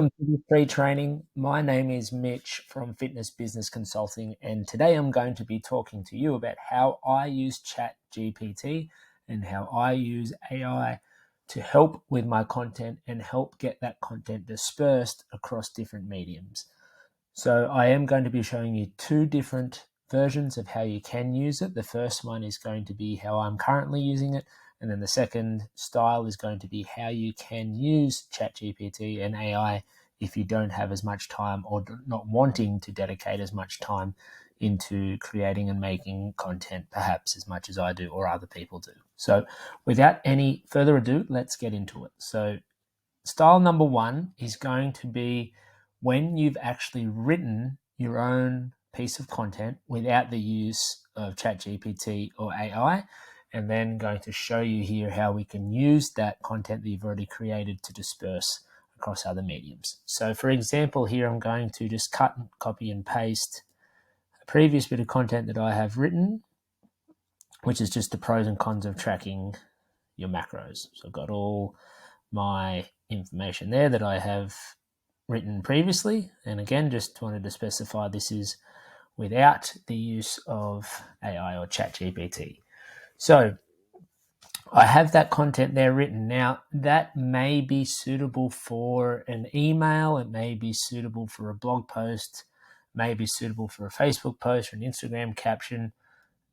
Welcome to the free training. My name is Mitch from Fitness Business Consulting, and today I'm going to be talking to you about how I use Chat GPT and how I use AI to help with my content and help get that content dispersed across different mediums. So I am going to be showing you two different versions of how you can use it. The first one is going to be how I'm currently using it. And then the second style is going to be how you can use ChatGPT and AI if you don't have as much time or not wanting to dedicate as much time into creating and making content, perhaps as much as I do or other people do. So without any further ado, let's get into it. So style number one is going to be when you've actually written your own piece of content without the use of ChatGPT or AI, and then going to show you here how we can use that content that you've already created to disperse across other mediums. So for example, here I'm going to just cut, copy and paste a previous bit of content that I have written, which is just the pros and cons of tracking your macros. So I've got all my information there that I have written previously. And again, just wanted to specify this is without the use of AI or ChatGPT. So I have that content there written. Now, that may be suitable for an email. It may be suitable for a blog post, may be suitable for a Facebook post or an Instagram caption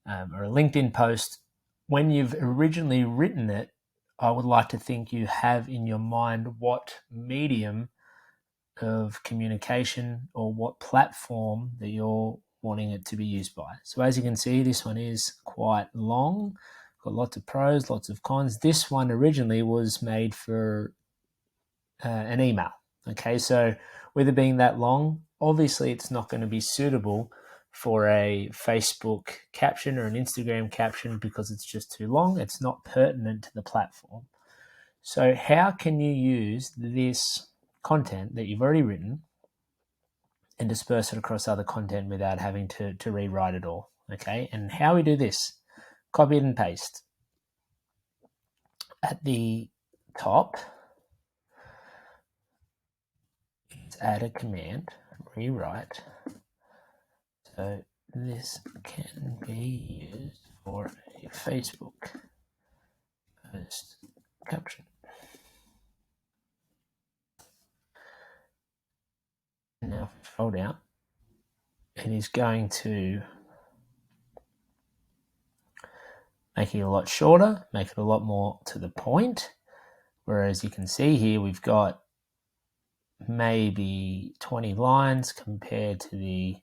or a LinkedIn post. When you've originally written it, I would like to think you have in your mind what medium of communication or what platform that you're wanting it to be used by. So as you can see, this one is quite long, got lots of pros, lots of cons. This one originally was made for an email. Okay, so with it being that long, obviously it's not going to be suitable for a Facebook caption or an Instagram caption because it's just too long. It's not pertinent to the platform. So how can you use this content that you've already written and disperse it across other content without having to rewrite it all? Okay, and how we do this, copy it and paste. At the top, let's add a command, rewrite. So this can be used for a Facebook post caption. Now scroll down, it is going to make it a lot shorter, make it a lot more to the point. Whereas you can see here, we've got maybe 20 lines compared to the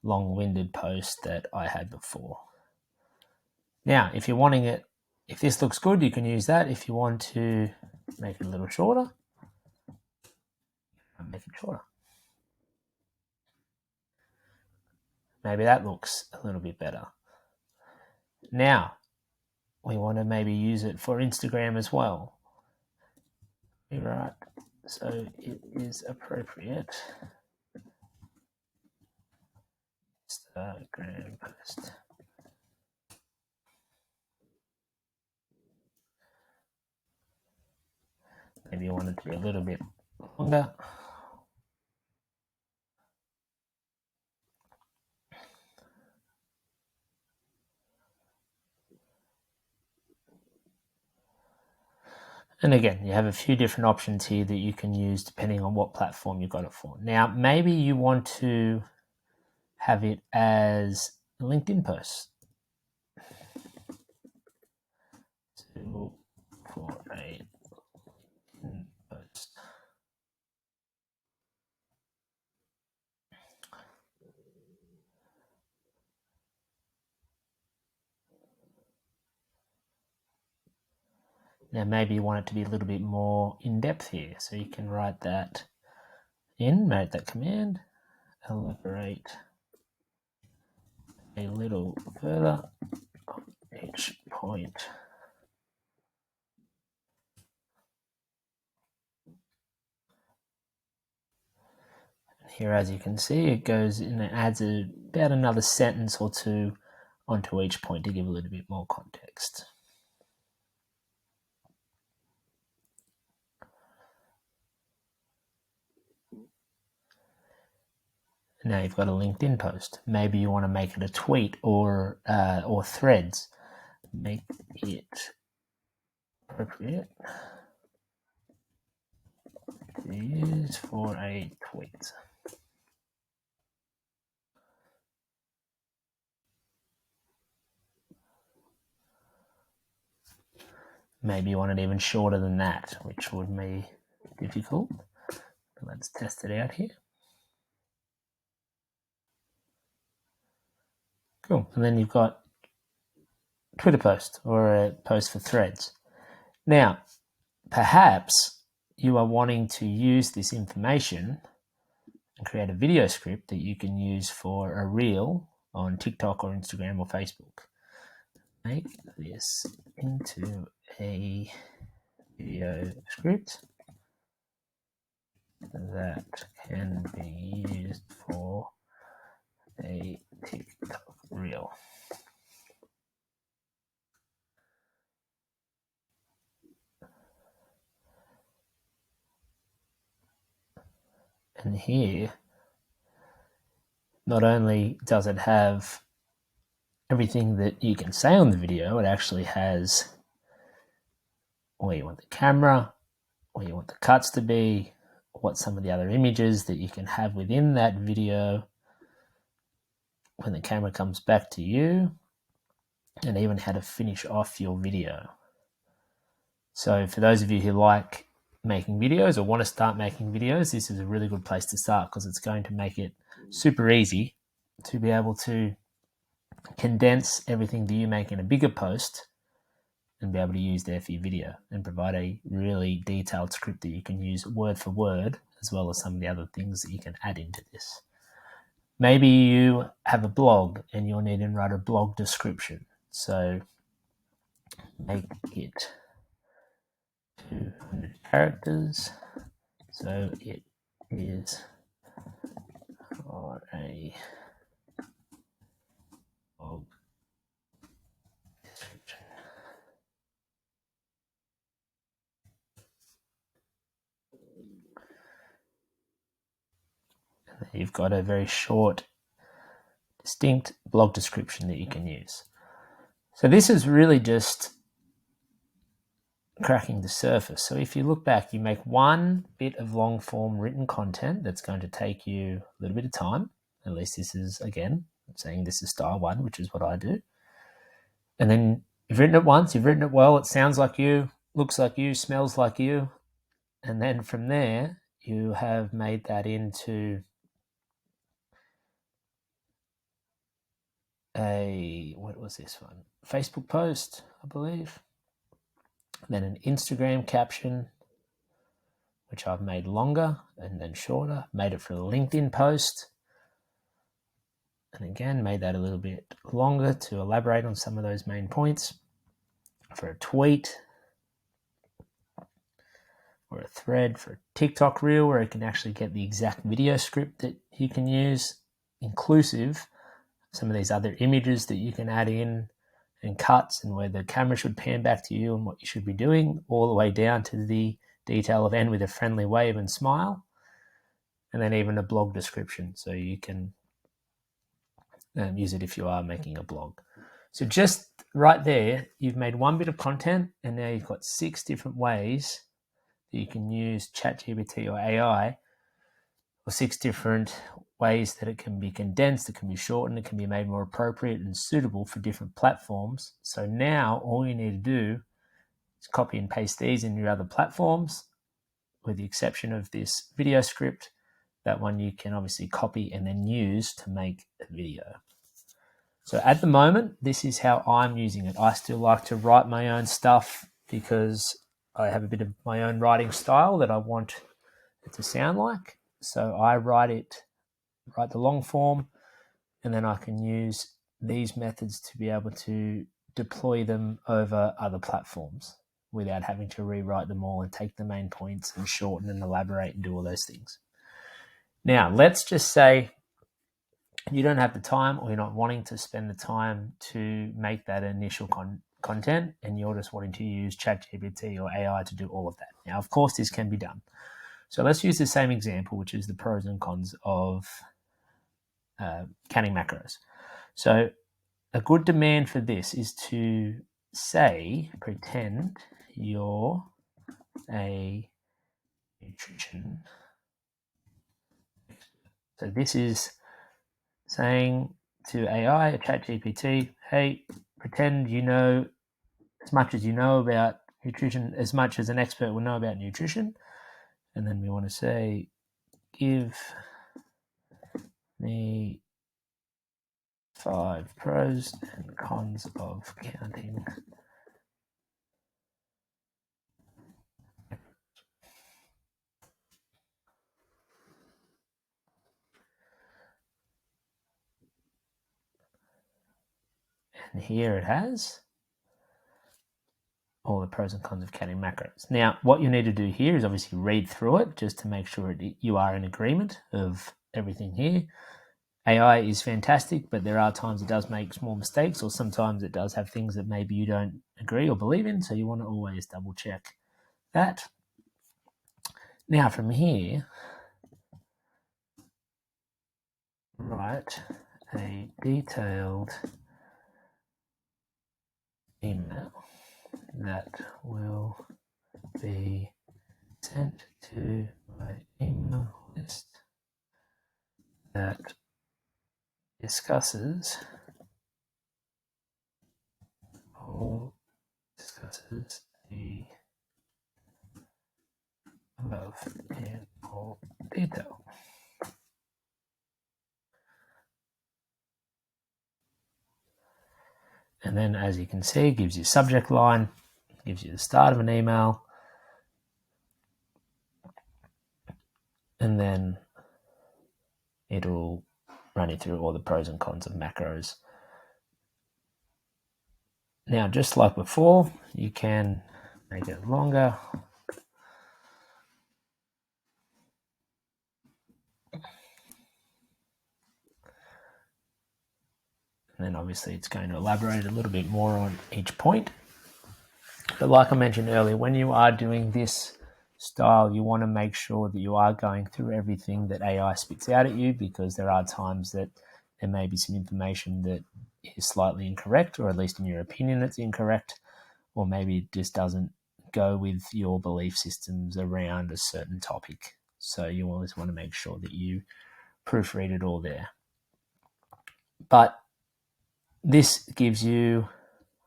long-winded post that I had before. Now, if you're wanting it, if this looks good, you can use that. If you want to make it a little shorter, make it shorter. Maybe that looks a little bit better. Now, we want to maybe use it for Instagram as well. Right, so it is appropriate. Instagram post. Maybe you want it to be a little bit longer. And again, you have a few different options here that you can use depending on what platform you've got it for. Now, maybe you want to have it as a LinkedIn post. 2 for a post. Now, maybe you want it to be a little bit more in depth here. So you can write that in, make that command, elaborate a little further on each point. Here, as you can see, it goes and it adds about another sentence or two onto each point to give a little bit more context. Now you've got a LinkedIn post. Maybe you want to make it a tweet or threads. Make it appropriate to use for a tweet. Maybe you want it even shorter than that, which would be difficult. Let's test it out here. Cool. And then you've got Twitter post or a post for threads. Now, perhaps you are wanting to use this information and create a video script that you can use for a reel on TikTok or Instagram or Facebook. Make this into a video script that can be used for a TikTok reel. And here, not only does it have everything that you can say on the video, it actually has where you want the camera, where you want the cuts to be, what some of the other images that you can have within that video when the camera comes back to you, and even how to finish off your video. So for those of you who like making videos or want to start making videos, this is a really good place to start because it's going to make it super easy to be able to condense everything that you make in a bigger post and be able to use there for your video and provide a really detailed script that you can use word for word, as well as some of the other things that you can add into this. Maybe you have a blog and you'll need to write a blog description. So make it 200 characters. So it is for a blog description. And you've got a very short, distinct blog description that you can use. So this is really just cracking the surface. So if you look back, you make one bit of long form written content that's going to take you a little bit of time. At least this is, again, I'm saying this is style one, which is what I do. And then you've written it once, you've written it well, it sounds like you, looks like you, smells like you. And then from there, you have made that into what was this one? Facebook post, I believe. And then an Instagram caption, which I've made longer and then shorter, made it for a LinkedIn post. And again, made that a little bit longer to elaborate on some of those main points. For a tweet, or a thread, for a TikTok reel, where you can actually get the exact video script that you can use, inclusive some of these other images that you can add in and cuts, and where the camera should pan back to you and what you should be doing, all the way down to the detail of end with a friendly wave and smile, and then even a blog description, so you can use it if you are making a blog. So just right there, you've made one bit of content, and now you've got 6 different ways that you can use ChatGPT or AI, or 6 different ways that it can be condensed, it can be shortened, it can be made more appropriate and suitable for different platforms. So now all you need to do is copy and paste these in your other platforms, with the exception of this video script. That one you can obviously copy and then use to make a video. So at the moment, this is how I'm using it. I still like to write my own stuff because I have a bit of my own writing style that I want it to sound like. So I write the long form, and then I can use these methods to be able to deploy them over other platforms without having to rewrite them all and take the main points and shorten and elaborate and do all those things. Now, let's just say you don't have the time, or you're not wanting to spend the time to make that initial content, and you're just wanting to use ChatGPT or AI to do all of that. Now, of course, this can be done. So let's use the same example, which is the pros and cons of canning macros. So a good demand for this is to say, pretend you're a nutrition. So this is saying to AI, Chat GPT, hey, pretend you know as much as you know about nutrition, as much as an expert will know about nutrition. And then we want to say, give me 5 pros and cons of counting. And here it has all the pros and cons of counting macros. Now, what you need to do here is obviously read through it just to make sure you are in agreement of everything here. AI is fantastic, but there are times it does make small mistakes, or sometimes it does have things that maybe you don't agree or believe in, so you want to always double check that. Now from here, write a detailed email that will be sent to my email list that discusses the above in all detail. And then, as you can see, it gives you a subject line, gives you the start of an email, and then it'll run you through all the pros and cons of macros. Now, just like before, you can make it longer. And then obviously it's going to elaborate a little bit more on each point. But like I mentioned earlier, when you are doing this style, you want to make sure that you are going through everything that AI spits out at you, because there are times that there may be some information that is slightly incorrect, or at least in your opinion it's incorrect, or maybe it just doesn't go with your belief systems around a certain topic. So you always want to make sure that you proofread it all there. But this gives you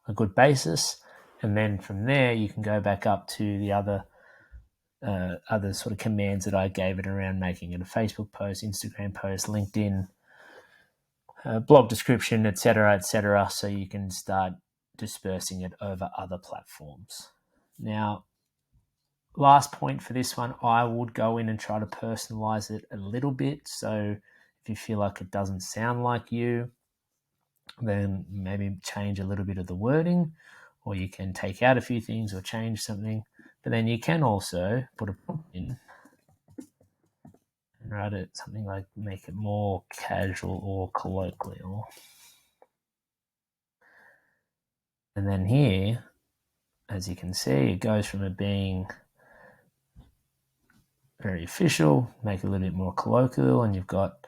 a good basis, and then from there you can go back up to the other sort of commands that I gave it around making it a Facebook post, Instagram post, LinkedIn, blog description, etc., so you can start dispersing it over other platforms. Now, last point for this one, I would go in and try to personalize it a little bit. So if you feel like it doesn't sound like you, then maybe change a little bit of the wording, or you can take out a few things or change something. But then you can also put a prompt in and write it something like, make it more casual or colloquial. And then here, as you can see, it goes from it being very official, make it a little bit more colloquial, and you've got,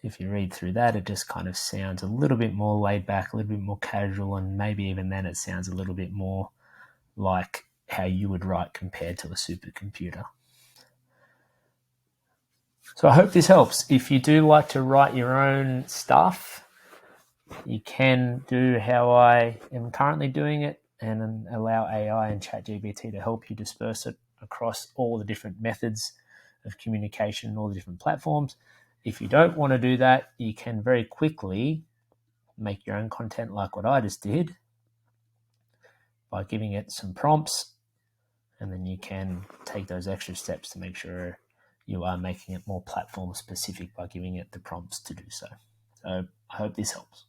if you read through that, it just kind of sounds a little bit more laid back, a little bit more casual, and maybe even then it sounds a little bit more like how you would write compared to a supercomputer. So I hope this helps. If you do like to write your own stuff, you can do how I am currently doing it and allow AI and Chat GPT to help you disperse it across all the different methods of communication, all the different platforms. If you don't want to do that, you can very quickly make your own content like what I just did by giving it some prompts, and then you can take those extra steps to make sure you are making it more platform specific by giving it the prompts to do so. So I hope this helps.